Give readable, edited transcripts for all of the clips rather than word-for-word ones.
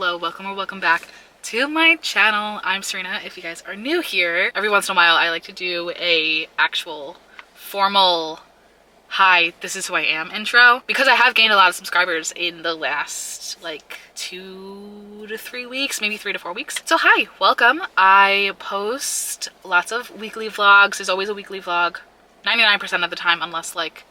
hello, welcome or welcome back to my channel. I'm Serena. If you guys are new here, every once in a while I like to do a actual formal hi, this is who I am intro, because I have gained a lot of subscribers in the last like 2 to 3 weeks, maybe 3 to 4 weeks. So hi, welcome. I post lots of weekly vlogs. There's always a weekly vlog 99% of the time, unless like,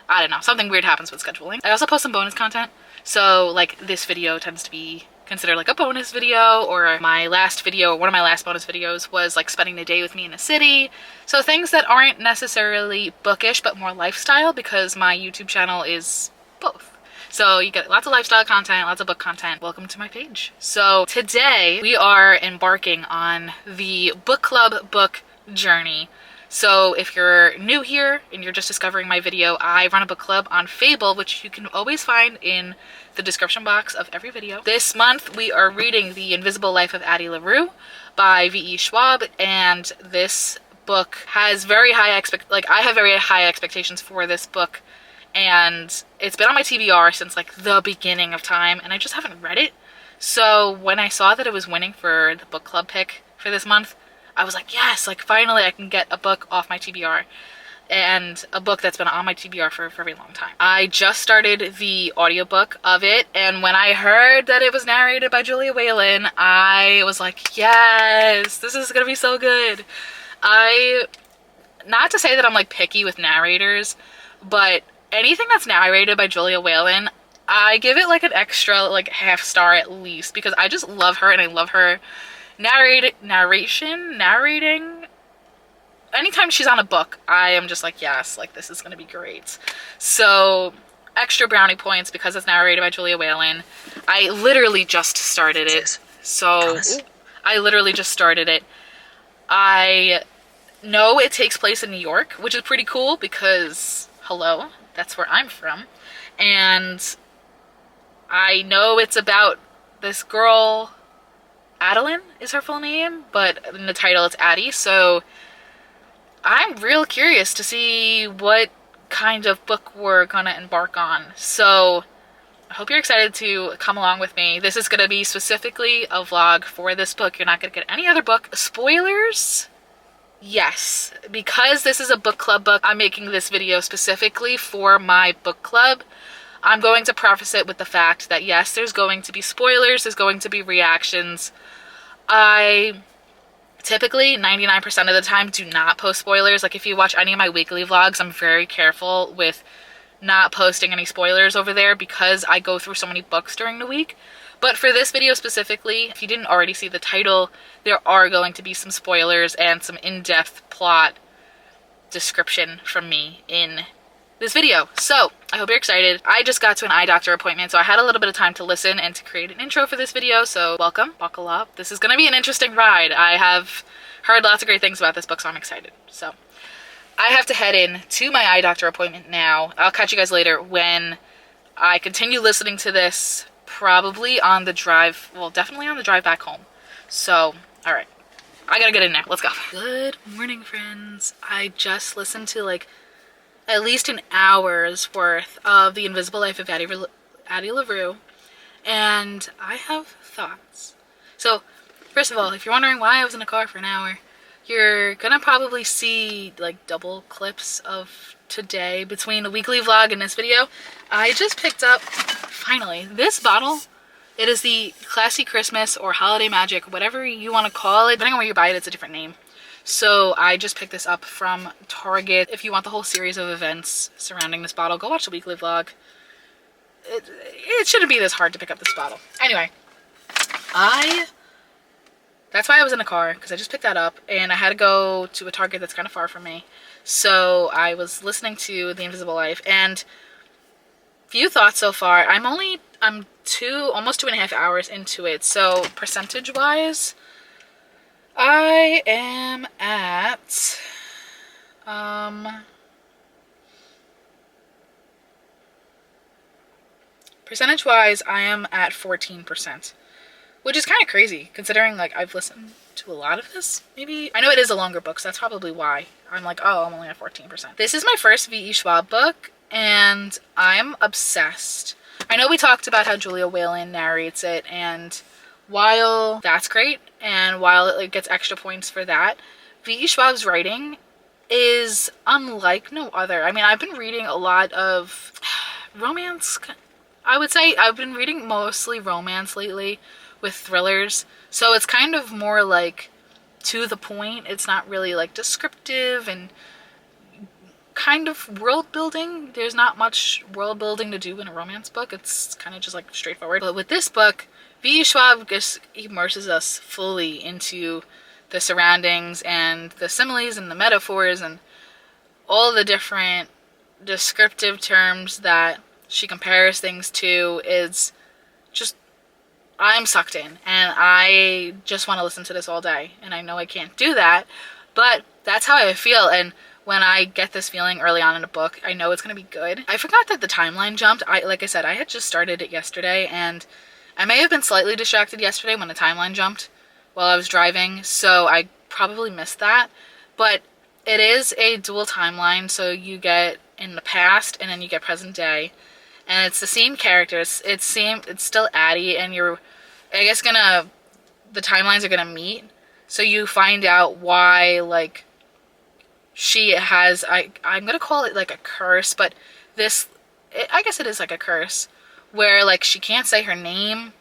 I don't know, something weird happens with scheduling. I also post some bonus content. So like this video tends to be considered like a bonus video, or my last video, one of my last bonus videos was like spending the day with me in a city. So things that aren't necessarily bookish, but more lifestyle, because my YouTube channel is both. So you get lots of lifestyle content, lots of book content. Welcome to my page. So today we are embarking on the book club book journey. So if you're new here and you're just discovering my video, I run a book club on Fable, which you can always find in the description box of every video. This month we are reading The Invisible Life of Addie LaRue by V.E. Schwab, and this book has very high I have very high expectations for this book, and it's been on my TBR since like the beginning of time, and I just haven't read it. So when I saw that it was winning for the book club pick for this month, I was like, yes, like finally I can get a book off my TBR, and a book that's been on my TBR for a very long time. I just started the audiobook of it, and when I heard that it was narrated by Julia Whalen, I was like, yes, this is gonna be so good. Not to say that I'm like picky with narrators, but anything that's narrated by Julia Whalen, I give it like an extra like half star at least, because I just love her, and I love her narrating. Anytime she's on a book, I am just like, yes, like this is gonna be great. So extra brownie points because it's narrated by Julia Whalen. I literally just started it. I literally just started it. I know it takes place in New York, which is pretty cool because, hello, that's where I'm from. And I know it's about this girl, Adeline is her full name, but in the title it's Addie, so I'm real curious to see what kind of book we're gonna embark on. So I hope you're excited to come along with me. This is gonna be specifically a vlog for this book. You're not gonna get any other book. Spoilers? Yes, because this is a book club book, I'm making this video specifically for my book club. I'm going to preface it with the fact that yes, there's going to be spoilers, there's going to be reactions. I typically 99% of the time do not post spoilers. Like if you watch any of my weekly vlogs, I'm very careful with not posting any spoilers over there because I go through so many books during the week. But for this video specifically, if you didn't already see the title, there are going to be some spoilers and some in-depth plot description from me in this video. So I hope you're excited. I just got to an eye doctor appointment, so I had a little bit of time to listen and to create an intro for this video. So welcome, buckle up. This is gonna be an interesting ride. I have heard lots of great things about this book, so I'm excited. So I have to head in to my eye doctor appointment now. I'll catch you guys later when I continue listening to this, probably on the drive, well, definitely on the drive back home. So, all right, I gotta get in there. Let's go. Good morning, friends. I just listened to like at least an hour's worth of The Invisible Life of Addie LaRue, and I have thoughts. So, first of all, if you're wondering why I was in a car for an hour, you're gonna probably see like double clips of today between the weekly vlog and this video. I just picked up, finally, this bottle. It is the Classy Christmas or Holiday Magic, whatever you want to call it. Depending on where you buy it, it's a different name. So I just picked this up from Target. If you want the whole series of events surrounding this bottle, go watch the weekly vlog. It shouldn't be this hard to pick up this bottle. Anyway, that's why I was in the car, because I just picked that up and I had to go to a Target that's kind of far from me. So I was listening to The Invisible Life, and few thoughts so far. I'm almost 2.5 hours into it. So percentage wise, I am at percentage-wise, I am at 14%, which is kind of crazy considering like I've listened to a lot of this. Maybe I know it is a longer book, so that's probably why I'm like, oh, I'm only at 14%. This is my first V.E. Schwab book, and I'm obsessed. I know we talked about how Julia Whalen narrates it, and while that's great, and while it gets extra points for that, V.E. Schwab's writing is unlike no other. I mean, I've been reading a lot of romance. I would say I've been reading mostly romance lately with thrillers. So it's kind of more like to the point. It's not really like descriptive and kind of world building. There's not much world building to do in a romance book. It's kind of just like straightforward. But with this book, V.E. Schwab just immerses us fully into the surroundings and the similes and the metaphors and all the different descriptive terms that she compares things to. Is just, I'm sucked in and I just want to listen to this all day. And I know I can't do that, but that's how I feel. And when I get this feeling early on in a book, I know it's going to be good. I forgot that the timeline jumped. Like I said, I had just started it yesterday, and I may have been slightly distracted yesterday when the timeline jumped while I was driving, so I probably missed that. But it is a dual timeline, so you get in the past and then you get present day. And it's the same characters. It's still Addie, and I guess the timelines are gonna meet. So you find out why, like, she has, I'm gonna call it like a curse, but I guess it is like a curse, where like she can't say her name,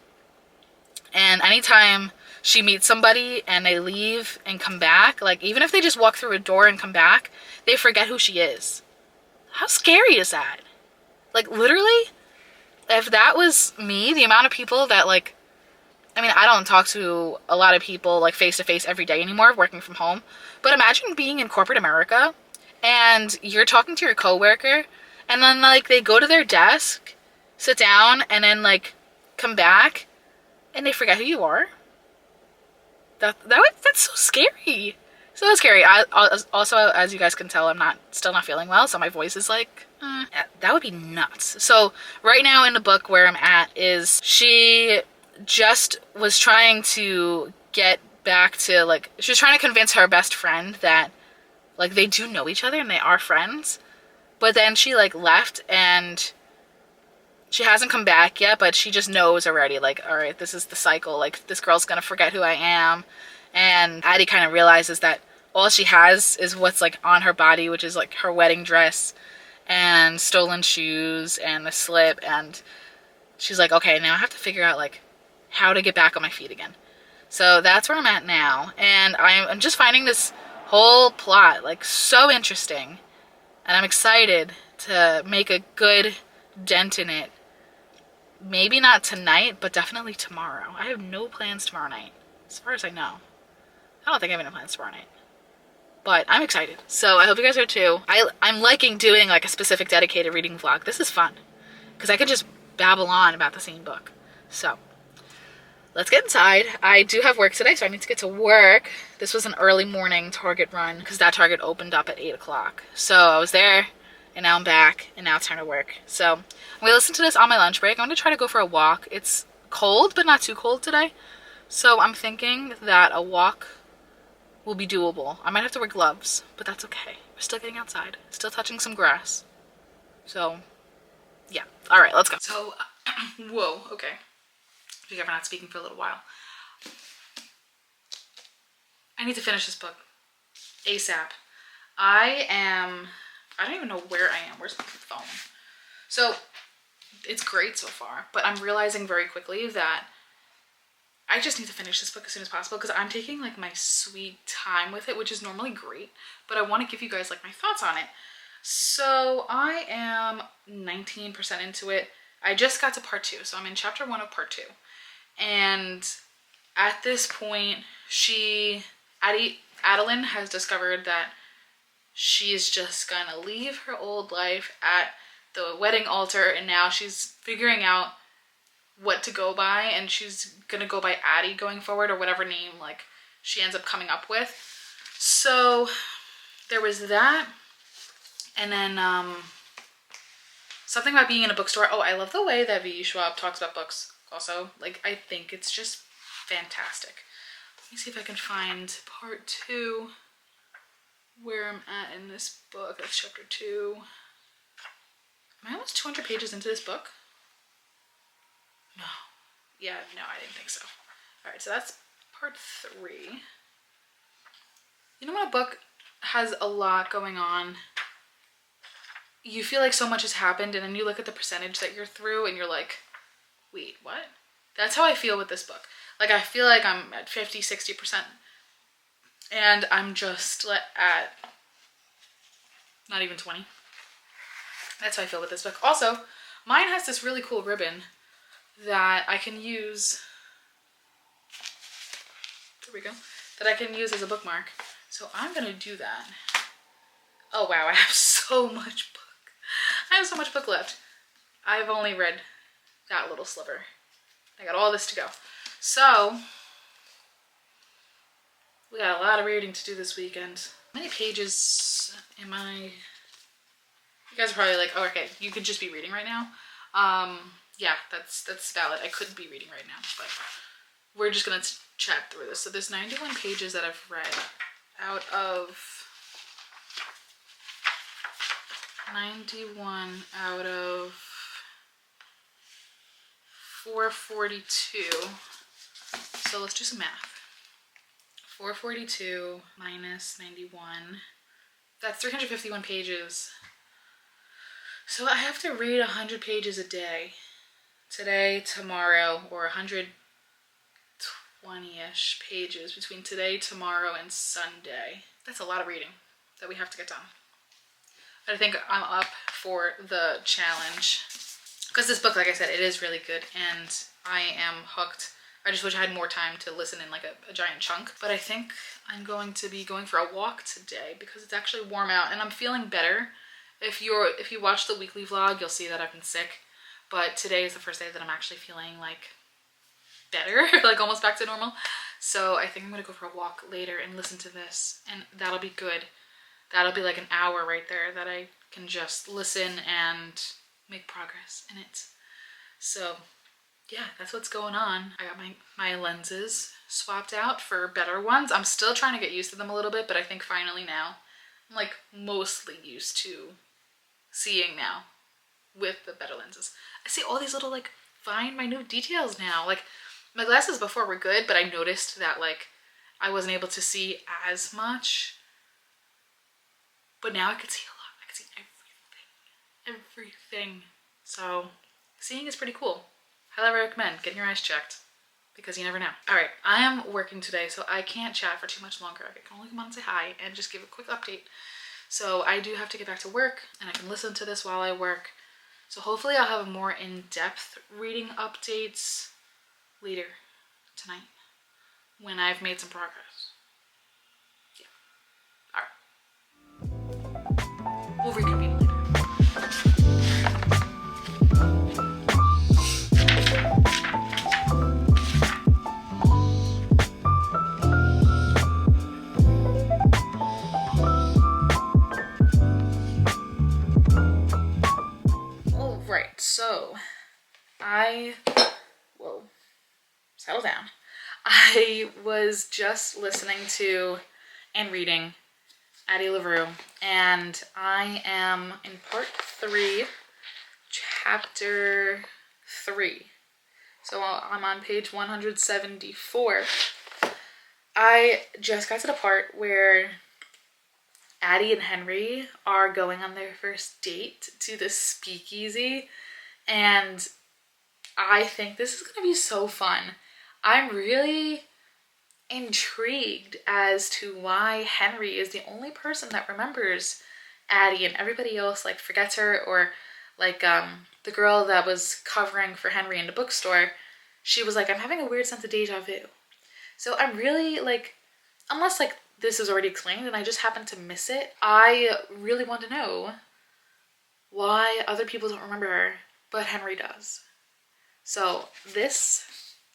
and anytime she meets somebody and they leave and come back, like even if they just walk through a door and come back, they forget who she is. How scary is that? Like, literally, if that was me, the amount of people that, like, I mean, I don't talk to a lot of people, like, face-to-face every day anymore, working from home. But imagine being in corporate America, and you're talking to your coworker, and then, like, they go to their desk, sit down, and then, like, come back, and they forget who you are. That's so scary. So scary. Also, as you guys can tell, I'm still not feeling well, so my voice is like, that would be nuts. So right now in the book where I'm at is she just was trying to get back to, like, she was trying to convince her best friend that, like, they do know each other and they are friends. But then she, like, left and she hasn't come back yet, but she just knows already, like, all right, this is the cycle. Like, this girl's gonna forget who I am. And Addie kind of realizes that all she has is what's, like, on her body, which is, like, her wedding dress and stolen shoes and the slip. And she's like, okay, now I have to figure out, like, how to get back on my feet again. So that's where I'm at now. And I'm just finding this whole plot, like, so interesting. And I'm excited to make a good dent in it. Maybe not tonight, but definitely tomorrow. I have no plans tomorrow night, as far as I know. I don't think I have any plans tomorrow night. But I'm excited. So I hope you guys are too. I'm liking doing, like, a specific dedicated reading vlog. This is fun, because I can just babble on about the same book. So let's get inside. I do have work today, so I need to get to work. This was an early morning Target run, because that Target opened up at 8 o'clock. So I was there, and now I'm back, and now it's time to work. So I'm going to listen to this on my lunch break. I'm going to try to go for a walk. It's cold, but not too cold today. So I'm thinking that a walk will be doable. I might have to wear gloves, but that's okay. We're still getting outside. Still touching some grass. So, yeah. All right, let's go. So, whoa, okay. I think I'm not speaking for a little while. I need to finish this book ASAP. I don't even know where I am. Where's my phone? So, it's great so far, but I'm realizing very quickly that I just need to finish this book as soon as possible, because I'm taking, like, my sweet time with it, which is normally great, but I want to give you guys, like, my thoughts on it. So I am 19% into it. I just got to part 2, so I'm in chapter 1 of part 2. And at this point, Adeline has discovered that she's just gonna leave her old life at the wedding altar, and now she's figuring out what to go by, and she's gonna go by Addie going forward, or whatever name, like, she ends up coming up with. So there was that, and then something about being in a bookstore. Oh, I love the way that V.E. Schwab talks about books also. Like, I think it's just fantastic. Let me see if I can find part 2, where I'm at in this book. That's chapter 2. Am I almost 200 pages into this book? No. Yeah, no, I didn't think so. All right, so that's part 3. You know when a book has a lot going on, you feel like so much has happened, and then you look at the percentage that you're through and you're like, wait, what? That's how I feel with this book. Like, I feel like I'm at 50, 60%, and I'm just at not even 20. That's how I feel with this book. Also, mine has this really cool ribbon that I can use. There we go. That I can use as a bookmark. So I'm gonna do that. Oh wow, I have so much book. I have so much book left. I've only read that little sliver. I got all this to go. So, we got a lot of reading to do this weekend. How many pages am I? You guys are probably like, oh, okay, you could just be reading right now. Yeah, that's valid. I couldn't be reading right now, but we're just gonna chat through this. So there's 91 pages that I've read out of 91 out of 442. So let's do some math. 442 minus 91. That's 351 pages. So I have to read 100 pages a day. Today, tomorrow, or 120-ish pages between today, tomorrow, and Sunday. That's a lot of reading that we have to get done. But I think I'm up for the challenge. Because this book, like I said, it is really good, and I am hooked. I just wish I had more time to listen in like a giant chunk. But I think I'm going to be going for a walk today because it's actually warm out and I'm feeling better. If you watch the weekly vlog, you'll see that I've been sick. But today is the first day that I'm actually feeling like better, like almost back to normal. So I think I'm gonna go for a walk later and listen to this, and that'll be good. That'll be like an hour right there that I can just listen and make progress in it. So yeah, that's what's going on. I got my lenses swapped out for better ones. I'm still trying to get used to them a little bit, but I think finally now I'm like mostly used to seeing now with the better lenses. I see all these little like fine minute details now. Like my glasses before were good, but I noticed that like I wasn't able to see as much. But now I could see a lot. I could see everything. So seeing is pretty cool. Highly recommend getting your eyes checked because you never know. All right, I am working today, so I can't chat for too much longer. I can only come on and say hi and just give a quick update. So I do have to get back to work, and I can listen to this while I work. So hopefully I'll have more in-depth reading updates later tonight when I've made some progress. Yeah. All right. We'll reconvene later. So whoa, settle down. I was just listening to and reading Addie LaRue, and I am in part 3, chapter 3. So I'm on page 174. I just got to the part where Addie and Henry are going on their first date to the speakeasy, and I think this is going to be so fun. I'm really intrigued as to why Henry is the only person that remembers Addie and everybody else like forgets her, or like the girl that was covering for Henry in the bookstore, she was like, I'm having a weird sense of deja vu. So I'm really like, unless like this is already explained and I just happen to miss it, I really want to know why other people don't remember her, but Henry does. So this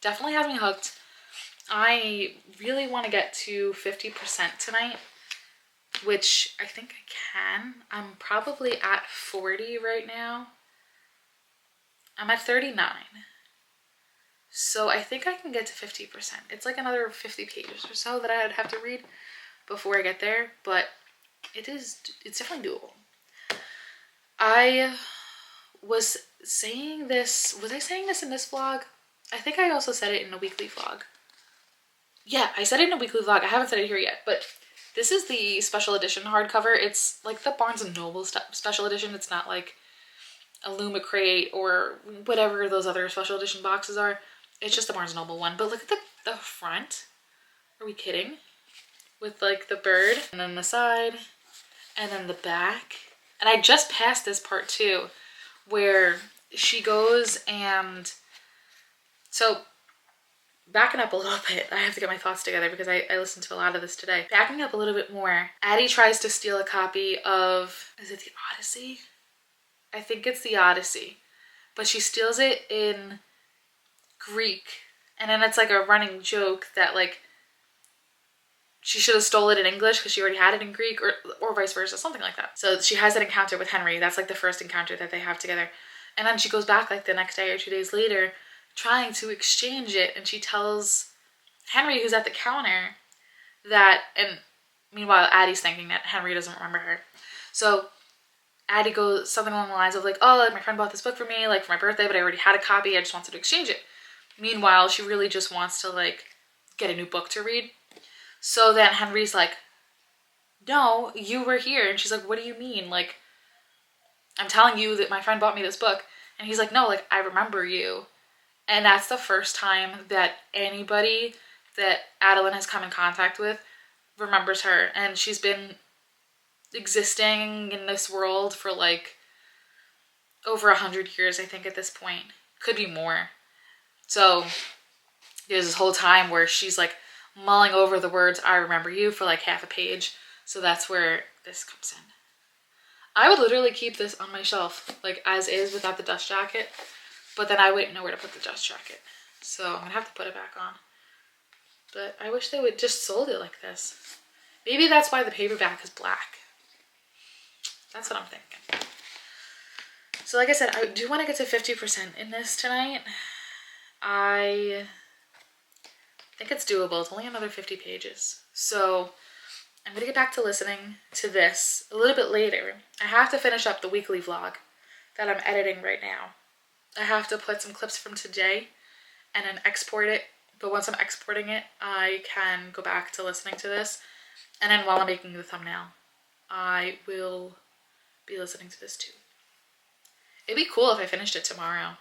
definitely has me hooked. I really want to get to 50% tonight, which I think I can. I'm probably at 40 right now. I'm at 39. So I think I can get to 50%. It's like another 50 pages or so that I'd have to read before I get there, but it's definitely doable. I was saying this in this vlog? I think I also said it in a weekly vlog. yeah, I said it in a weekly vlog. I haven't said it here yet, but this is the special edition hardcover. It's like the Barnes & Noble special edition. It's not like a Luma crate or whatever those other special edition boxes are. It's just the Barnes & Noble one. But look at the front. Are we kidding? With like the bird and then the side and then the back. And I just passed this part too, where she goes and, so backing up a little bit, I have to get my thoughts together because I listened to a lot of this today. Backing up a little bit more, Addie tries to steal a copy of, is it the Odyssey? I think it's the Odyssey, but she steals it in Greek. And then it's like a running joke that like she should have stole it in English because she already had it in Greek, or vice versa, something like that. So she has an encounter with Henry. That's like the first encounter that they have together. And then she goes back like the next day or 2 days later trying to exchange it. And she tells Henry, who's at the counter, that, and meanwhile Addie's thinking that Henry doesn't remember her. So Addie goes something along the lines of like, oh, like my friend bought this book for me like for my birthday, but I already had a copy. I just wanted to exchange it. Meanwhile, she really just wants to like get a new book to read. So then Henry's like, no, you were here. And she's like, what do you mean? Like, I'm telling you that my friend bought me this book. And he's like, no, like, I remember you. And that's the first time that anybody that Adeline has come in contact with remembers her. And she's been existing in this world for like over 100 years, I think, at this point. Could be more. So there's this whole time where she's like mulling over the words I remember you for like half a page. So that's where this comes in. I would literally keep this on my shelf like as is without the dust jacket, but then I wouldn't know where to put the dust jacket. So I'm gonna have to put it back on. But I wish they would just sold it like this. Maybe that's why the paperback is black. That's what I'm thinking. So like I said, I do want to get to 50% in this tonight. I think it's doable. It's only another 50 pages. So I'm going to get back to listening to this a little bit later. I have to finish up the weekly vlog that I'm editing right now. I have to put some clips from today and then export it. But once I'm exporting it, I can go back to listening to this. And then while I'm making the thumbnail, I will be listening to this too. It'd be cool if I finished it tomorrow.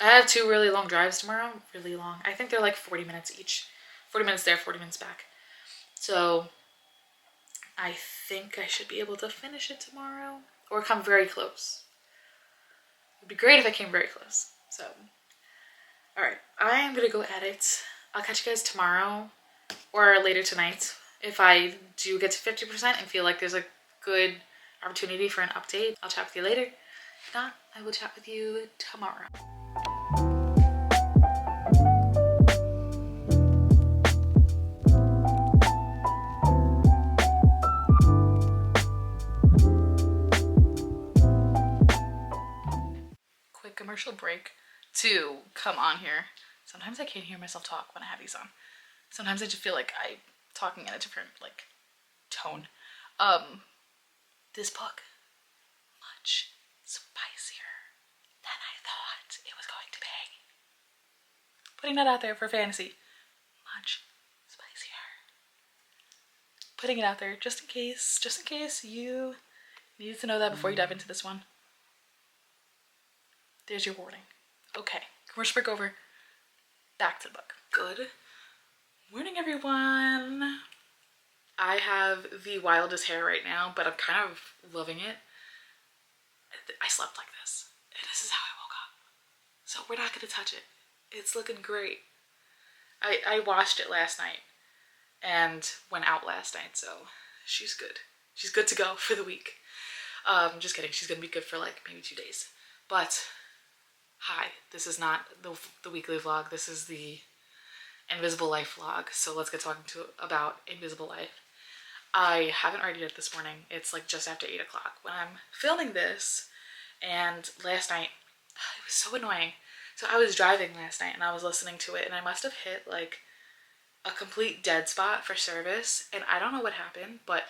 I have 2 really long drives tomorrow. Really long. I think they're like 40 minutes each. 40 minutes there, 40 minutes back. So I think I should be able to finish it tomorrow or come very close. It'd be great if I came very close. So, all right, I am going to go edit. I'll catch you guys tomorrow or later tonight. If I do get to 50% and feel like there's a good opportunity for an update, I'll chat with you later. If not, I will chat with you tomorrow. Quick commercial break to come on here. Sometimes I can't hear myself talk when I have these on. Sometimes I just feel like I'm talking in a different like tone. This book, much spicier than I thought it was going to be. Putting that out there for fantasy. Much spicier. Putting it out there just in case you need to know that before you dive into this one. There's your warning. Okay, commercial break over. Back to the book. Good morning, everyone. I have the wildest hair right now, but I'm kind of loving it. I slept like this, and this is how I woke up. So we're not gonna touch it. It's looking great. I washed it last night and went out last night, so she's good. She's good to go for the week. Just kidding. She's gonna be good for like maybe 2 days. But hi, this is not the weekly vlog. This is the Invisible Life vlog. So let's get talking about Invisible Life. I haven't read it yet this morning. It's like just after 8 o'clock when I'm filming this. And last night, it was so annoying. So I was driving last night and I was listening to it and I must have hit like a complete dead spot for service. And I don't know what happened, but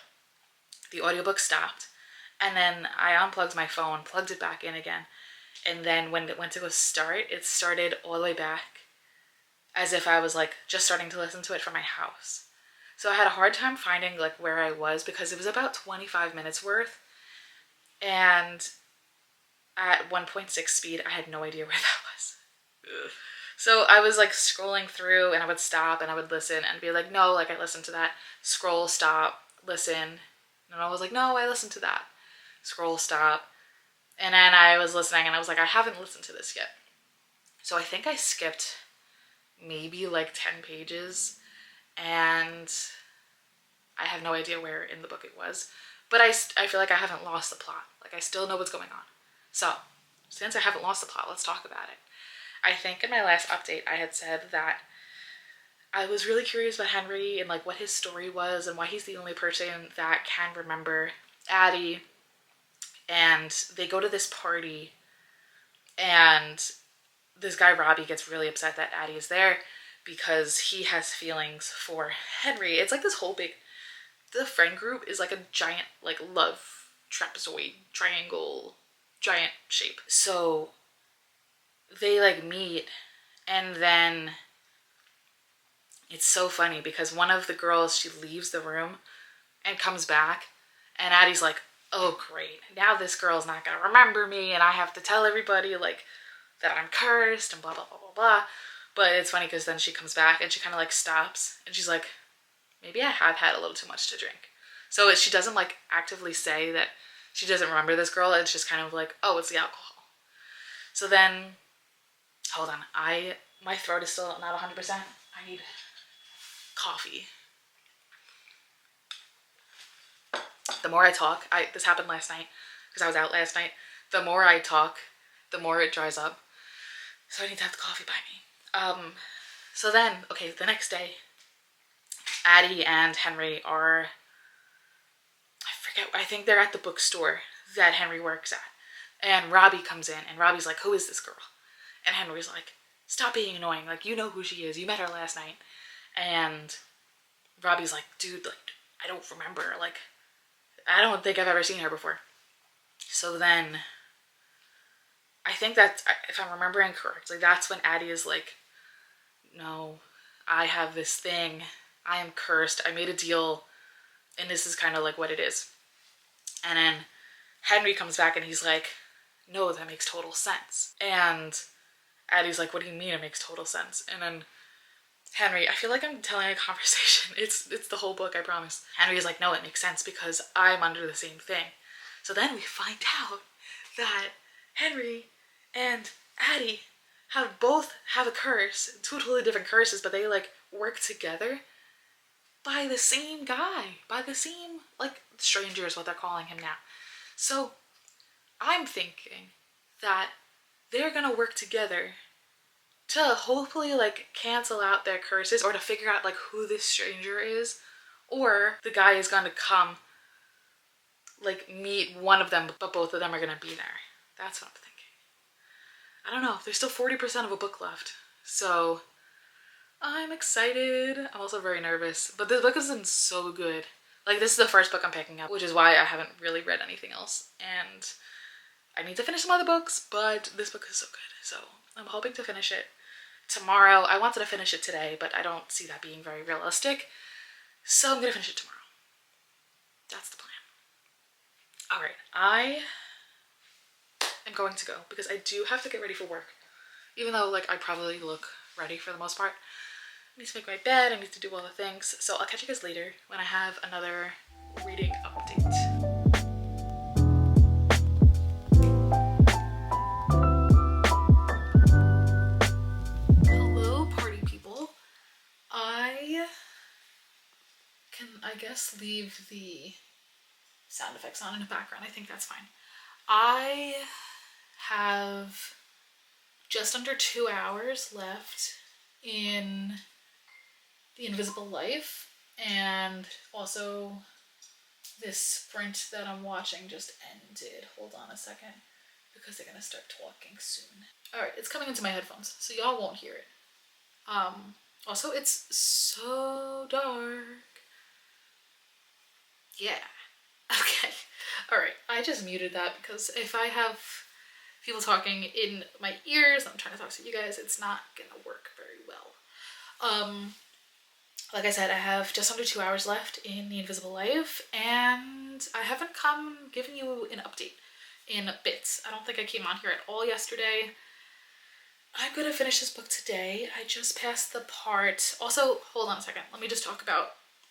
the audiobook stopped. And then I unplugged my phone, plugged it back in again. And then when it went to go start, it started all the way back as if I was like just starting to listen to it from my house. So I had a hard time finding like where I was because it was about 25 minutes worth. And at 1.6 speed, I had no idea where that was. Ugh. So I was like scrolling through and I would stop and I would listen and be like, no, like I listened to that. Scroll, stop, listen. And I was like, no, I listened to that. Scroll, stop. And then I was listening and I was like, I haven't listened to this yet. So I think I skipped maybe like 10 pages and I have no idea where in the book it was. But I feel like I haven't lost the plot. Like I still know what's going on. So since I haven't lost the plot, let's talk about it. I think in my last update, I had said that I was really curious about Henry and like what his story was and why he's the only person that can remember Addie. And they go to this party and this guy Robbie gets really upset that Addie is there because he has feelings for Henry. It's like this whole big, the friend group is like a giant like love trapezoid triangle giant shape. So they like meet and then it's so funny because one of the girls, she leaves the room and comes back and Addie's like, oh great, now this girl's not gonna remember me and I have to tell everybody like that I'm cursed and blah blah blah blah blah. But it's funny because then she comes back and she kind of like stops and she's like, maybe I have had a little too much to drink. So she doesn't like actively say that she doesn't remember this girl. It's just kind of like, oh, it's the alcohol. So then, hold on, my throat is still not 100%. I need coffee. The more I talk, this happened last night because I was out last night. The more I talk, the more it dries up. So I need to have the coffee by me. So then, okay, the next day, Addie and Henry are, I forget, I think they're at the bookstore that Henry works at. And Robbie comes in and Robbie's like, who is this girl? And Henry's like, stop being annoying. Like, you know who she is. You met her last night. And Robbie's like, dude, like, I don't remember. Like, I don't think I've ever seen her before. So then, I think that's, if I'm remembering correctly, that's when Addie is like, no, I have this thing. I am cursed. I made a deal. And this is kind of like what it is. And then Henry comes back and he's like, no, that makes total sense. And Addie's like, what do you mean it makes total sense? And then Henry, I feel like I'm telling a conversation. It's the whole book, I promise. Henry is like, no, it makes sense because I'm under the same thing. So then we find out that Henry and Addie both have a curse, two totally different curses, but they like work together by the same guy, by the same, like, stranger is what they're calling him now. So I'm thinking that they're gonna work together to hopefully like cancel out their curses or to figure out like who this stranger is, or the guy is gonna come like meet one of them but both of them are gonna be there. That's what I'm thinking. I don't know, there's still 40% of a book left, so I'm excited. I'm also very nervous, but this book has been so good. Like, this is the first book I'm picking up, which is why I haven't really read anything else, and I need to finish some other books, but this book is so good, so I'm hoping to finish it tomorrow. I wanted to finish it today, but I don't see that being very realistic, so I'm gonna finish it tomorrow. That's the plan. All right, I am going to go because I do have to get ready for work, even though like I probably look ready for the most part. I need to make my bed, I need to do all the things, so I'll catch you guys later when I have another reading update. Hello, party people. I guess leave the sound effects on in the background. I think that's fine. I have just under 2 hours left in The Invisible Life, and also this sprint that I'm watching just ended. Hold on a second, because they're gonna start talking soon. All right, it's coming into my headphones, so y'all won't hear it. Also, it's so dark. Yeah. Okay. All right, I just muted that because if I have people talking in my ears, I'm trying to talk to you guys, it's not gonna work very well. Like I said, I have just under 2 hours left in The Invisible Life, and I haven't given you an update in bits. I don't think I came on here at all yesterday. I'm gonna finish this book today. I just passed the part. Also, hold on a second. Let me just talk about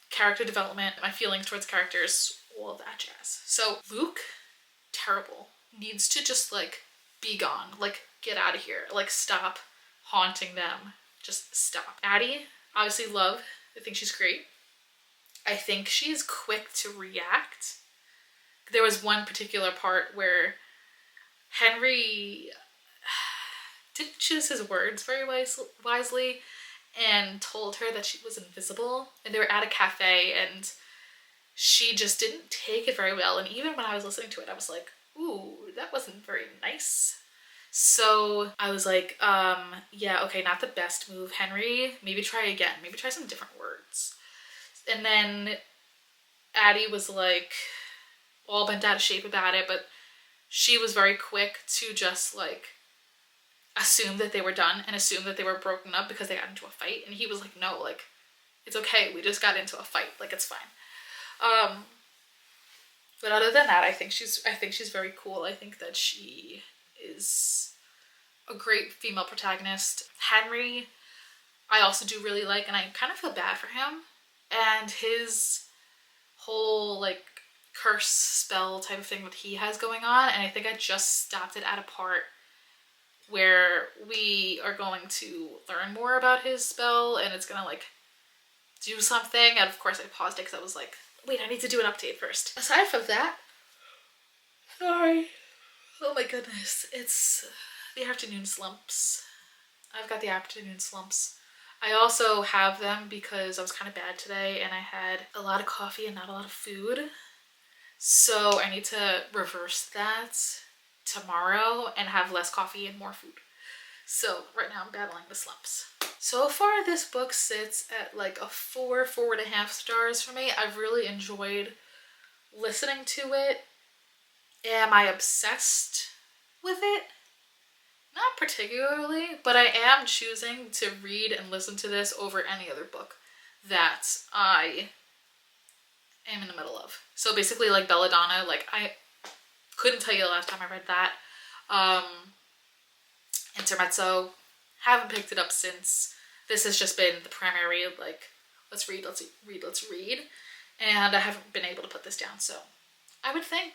character development, my feelings towards characters, all that jazz. So Luke, terrible. Needs to just like be gone. Like get out of here. Like stop haunting them. Just stop. Addie, obviously love. I think she's great. I think she's quick to react. There was one particular part where Henry didn't choose his words very wisely and told her that she was invisible, and they were at a cafe and she just didn't take it very well. And even when I was listening to it, I was like, ooh, that wasn't very nice. So I was like, yeah, okay, not the best move, Henry. Maybe try again. Maybe try some different words. And then Addie was like all bent out of shape about it, but she was very quick to just like assume that they were done and assume that they were broken up because they got into a fight. And he was like, no, like, it's okay. We just got into a fight. Like, it's fine. But other than that, I think she's very cool. I think that she is a great female protagonist. Henry, I also do really like, and I kind of feel bad for him. And his whole, like, curse spell type of thing that he has going on. And I think I just stopped it at a part where we are going to learn more about his spell, and it's gonna, like, do something. And of course I paused it because I was like, wait, I need to do an update first. Aside from that, sorry. Oh my goodness. It's the afternoon slumps. I've got the afternoon slumps. I also have them because I was kind of bad today and I had a lot of coffee and not a lot of food. So I need to reverse that tomorrow and have less coffee and more food. So right now I'm battling the slumps. So far this book sits at like a 4.5 stars for me. I've really enjoyed listening to it. Am I obsessed with it? Not particularly, but I am choosing to read and listen to this over any other book that I am in the middle of. So basically like Belladonna, like I couldn't tell you the last time I read that. Intermezzo, haven't picked it up since. This has just been the primary, like, let's read. And I haven't been able to put this down, so I would think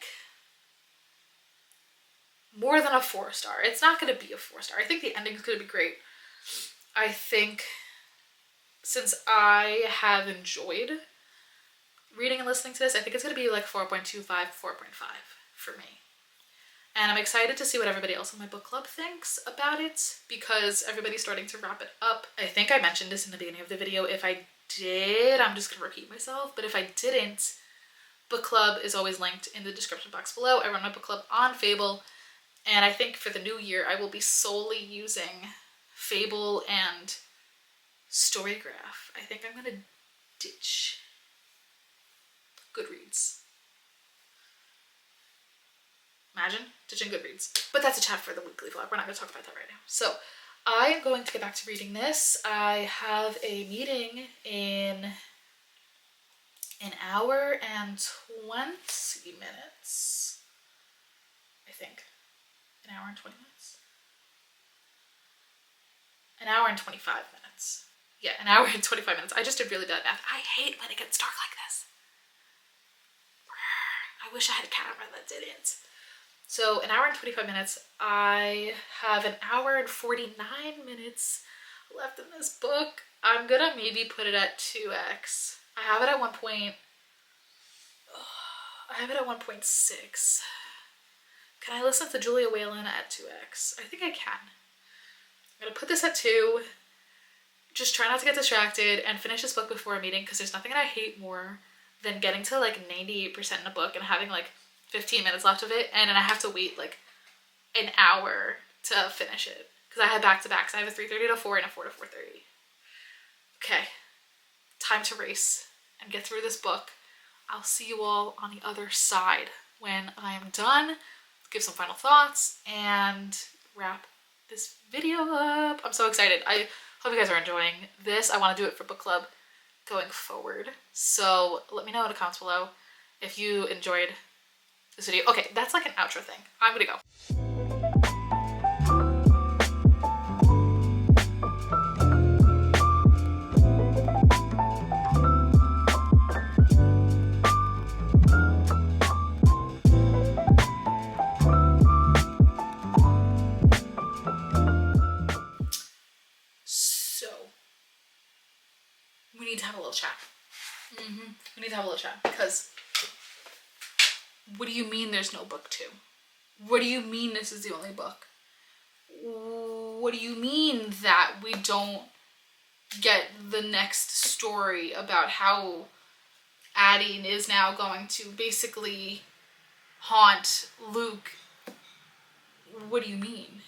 more than a 4-star. It's not going to be a 4-star. I think the ending's going to be great. I think since I have enjoyed reading and listening to this, I think it's going to be like 4.25, 4.5 for me. And I'm excited to see what everybody else in my book club thinks about it because everybody's starting to wrap it up. I think I mentioned this in the beginning of the video. If I did, I'm just going to repeat myself. But if I didn't, book club is always linked in the description box below. I run my book club on Fable. And I think for the new year, I will be solely using Fable and Storygraph. I think I'm going to ditch Goodreads. Imagine ditching Goodreads. But that's a chat for the weekly vlog. We're not going to talk about that right now. So I am going to get back to reading this. I have a meeting in an hour and 20 minutes. I think. An hour and 20 minutes? An hour and 25 minutes. Yeah, an hour and 25 minutes. I just did really bad math. I hate when it gets dark like this. I wish I had a camera that didn't. So an hour and 25 minutes. I have an hour and 49 minutes left in this book. I'm gonna maybe put it at 2x. I have it at 1.6. Can I listen to Julia Whalen at 2x? I think I can. I'm gonna put this at 2. Just try not to get distracted and finish this book before a meeting because there's nothing that I hate more than getting to like 98% in a book and having like 15 minutes left of it, and then I have to wait like an hour to finish it because I had back-to-backs. I have a 3:30 to 4 and a 4 to 4:30. Okay, time to race and get through this book. I'll see you all on the other side when I am done, give some final thoughts, and wrap this video up. I'm so excited. I Hope you guys are enjoying this. I want to do it for book club going forward. So let me know in the comments below if you enjoyed this video. Okay, that's like an outro thing. I'm gonna go. We need to have a little chat. We need to have a little chat because what do you mean there's no book 2? What do you mean this is the only book? What do you mean that we don't get the next story about how Addie is now going to basically haunt Luke? What do you mean?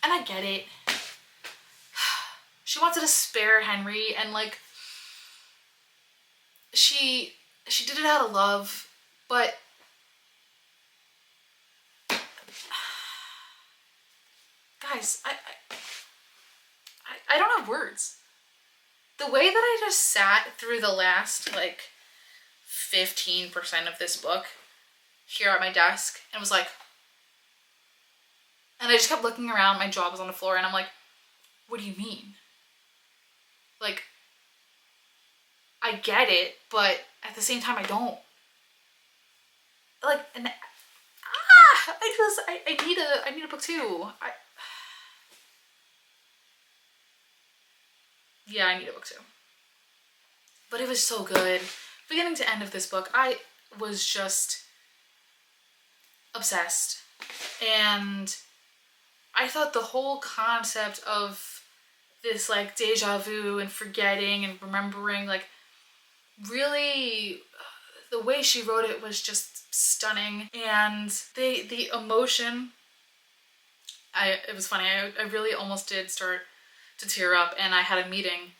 And I get it. She wanted to spare Henry, and like she did it out of love, but guys, I don't have words. The way that I just sat through the last like 15% of this book here at my desk and was like, and I just kept looking around, my jaw was on the floor, and I'm like, what do you mean? Like, I get it, but at the same time, I don't. Like, and I need a book 2. Yeah, I need a book 2. But it was so good. Beginning to end of this book, I was just obsessed. And I thought the whole concept of this like deja vu and forgetting and remembering, like really the way she wrote it was just stunning. And the emotion, it was funny, I really almost did start to tear up, and I had a meeting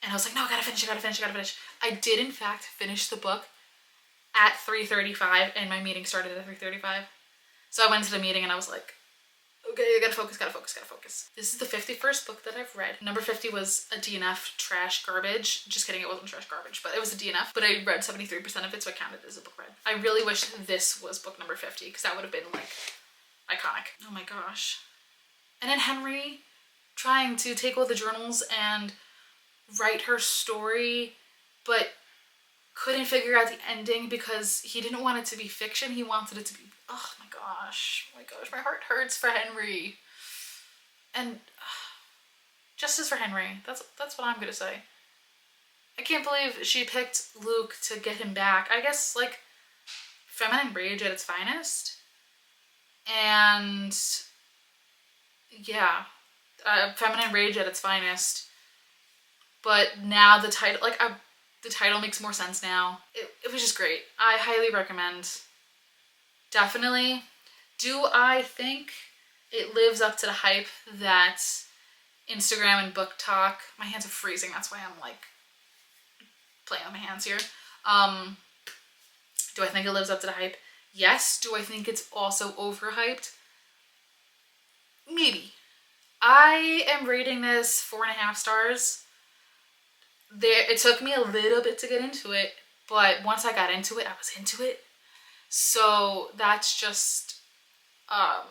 and I was like, no, I gotta finish. I did in fact finish the book at 3:35 and my meeting started at 3:35. So I went to the meeting and I was like, okay, I gotta focus. This is the 51st book that I've read. Number 50 was a DNF trash garbage. Just kidding, it wasn't trash garbage, but it was a DNF. But I read 73% of it, so I counted it as a book read. I really wish this was book number 50, because that would have been like iconic. Oh my gosh. And then Henry trying to take all the journals and write her story, but couldn't figure out the ending because he didn't want it to be fiction. He wanted it to be, oh my gosh, my heart hurts for Henry. And justice for Henry. That's what I'm gonna say. I can't believe she picked Luke to get him back. I guess like feminine rage at its finest. And yeah, feminine rage at its finest. But now the title, like the title makes more sense now. It was just great. I highly recommend. Definitely. Do I think it lives up to the hype that Instagram and book talk, my hands are freezing, that's why I'm like playing on my hands here. Do I think it lives up to the hype? Yes. Do I think it's also overhyped? Maybe. I am rating this 4.5 stars. It took me a little bit to get into it, but once I got into it, I was into it. So that's just a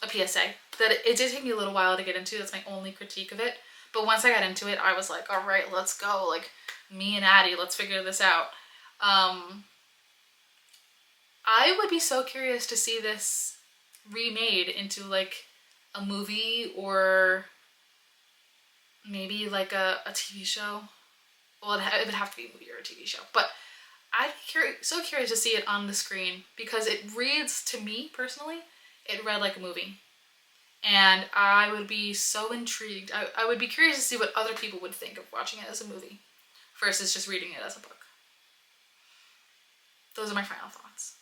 PSA. That it did take me a little while to get into. That's my only critique of it. But once I got into it, I was like, all right, let's go. Like, me and Addie, let's figure this out. I would be so curious to see this remade into like a movie or maybe like a TV show. Well, it would have to be a movie or a TV show. But I'm so curious to see it on the screen because it reads, to me personally, it read like a movie. And I would be so intrigued. I would be curious to see what other people would think of watching it as a movie versus just reading it as a book. Those are my final thoughts.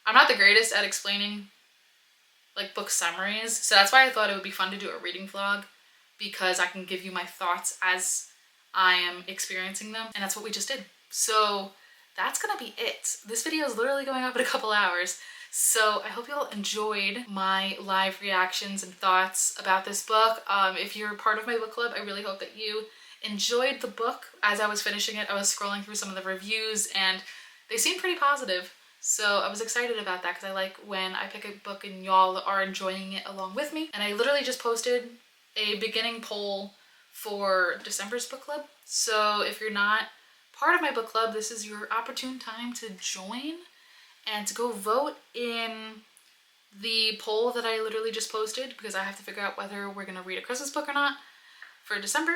I'm not the greatest at explaining like book summaries, so that's why I thought it would be fun to do a reading vlog, because I can give you my thoughts as I am experiencing them, and that's what we just did. So that's gonna be it. This video is literally going up in a couple hours, So I hope you all enjoyed my live reactions and thoughts about this book. If you're part of my book club, I really hope that you enjoyed the book. As I was finishing it, I was scrolling through some of the reviews and they seemed pretty positive. So I was excited about that because I like when I pick a book and y'all are enjoying it along with me. And I literally just posted a beginning poll for December's book club. So if you're not part of my book club, this is your opportune time to join and to go vote in the poll that I literally just posted, because I have to figure out whether we're gonna read a Christmas book or not for December.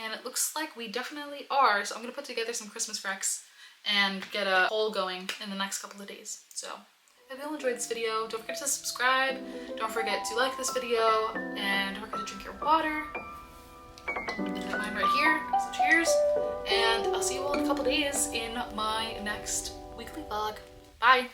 And it looks like we definitely are. So I'm gonna put together some Christmas recs and get a poll going in the next couple of days. So I hope you all enjoyed this video. Don't forget to subscribe. Don't forget to like this video, and don't forget to drink your water. Got mine right here, so cheers. And I'll see you all in a couple days in my next weekly vlog. Bye.